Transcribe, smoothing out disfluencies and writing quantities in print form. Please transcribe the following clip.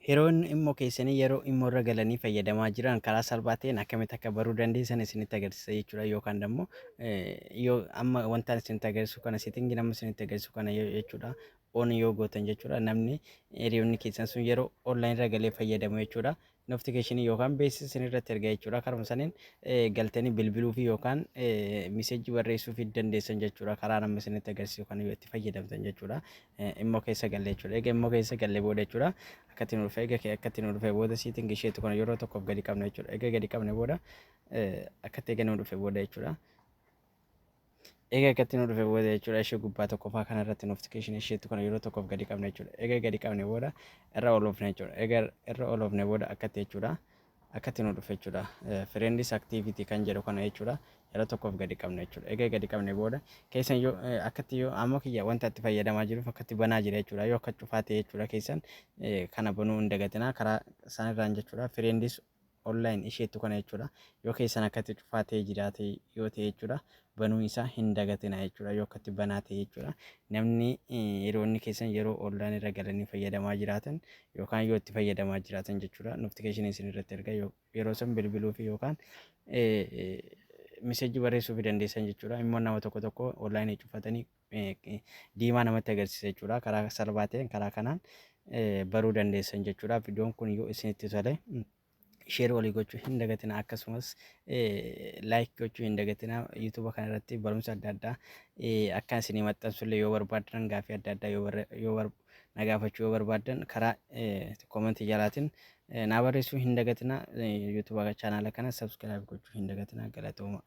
Yeroon immoo keessanii yeroo immoo irra galanii fayyadamaa jiran karaa salphaa ta'een akkamitti akka baruu dandeessan isinitti agarsiisa jechuudha. Yookaan immoo yoo amma wanta isinitti agarsiisu kana settingii nama isinitti agarsiisu kana jechuudha. On yoo gootan jechuudha namni hiriyoonni keessan sun yeroo online irra galee fayyadamu jechuudha. Notification yookaan beeksisa isinirratti erga jechuudha. Karuma saniin galtanii bilbiluu fi yookaan miseejii barreessuu fi dandeessan jechuudha. Karaa nama isinitti agarsiisu kana yoo itti fayyadamtan jechuudha. Immoo keessa galee jechuudha. Egaa immoo keessa galee booda jechuudha. Akkatti nu dhufee egaa akkatti nu dhufee booda siitiin isheetu kana yeroo tokkoof gadi qabna jechuudha. Egaa gadi qabne booda akkatti egaa nu dhufee booda jechuudha. Egaa akkatti nu dhufee booda jechuudha. Ishee gubbaa tokkoffaa kanarratti notification isheetu kana yeroo tokkoof gadi qabna jechuudha. Egaa gadi qabne booda irra oolofne jechuudha. Egaa irra oolofne booda akkatti jechuudha. Akkatti nu dhufee jechuudha. Friends activity kan jedhu kana jechuudha. Yeroo tokkoof gadi qabna jechuudha. Egaa gadi qabne booda keessan yoo akkatti yoo ammoo kiyya wanta itti fayyadamaa jiruuf akkatti banaa jira jechuudha. Yoo akka cufaa ta'e jechuudha keessan kana banuu hin dagatinaa karaa sanarraan jechuudha. Friends online isheetu kana jechuudha. Yoo keessan akkatti cufaa ta'e jiraate yoo ta'e jechuudha. Banuu isaa hin dagatinaa jechuudha. Yoo akkatti banaa ta'e jechuudha. Namni yeroonni keessan yeroo online irra galanii fayyadamaa jiraatan yookaan yoo itti fayyadamaa jiraatan jechuudha. Notification isin irratti erga yeroo san bilbiluu fi yookaan miseejii barreessuu fi dandeessan jechuudha. Immoo nama tokko tokko online cufatanii diimaa namatti agarsiisa jechuudha. Karaa salphaa ta'een karaa kanaan baruu dandeessan jechuudha. Viidiyoon kun yoo isinitti tole share walii gochuu hin dagatinaa akkasumas like gochuu hin dagatinaa. YouTube kanarratti barumsa adda addaa akka isinii maxxansullee yoo barbaadan gaaffii adda addaa yoo nagaafachuu yoo barbaadan karaa koomentii jalaatiin naa barreessuu hin dagatinaa. YouTube chaanaala kana subscribe gochuu hin dagatinaa. Galatooma.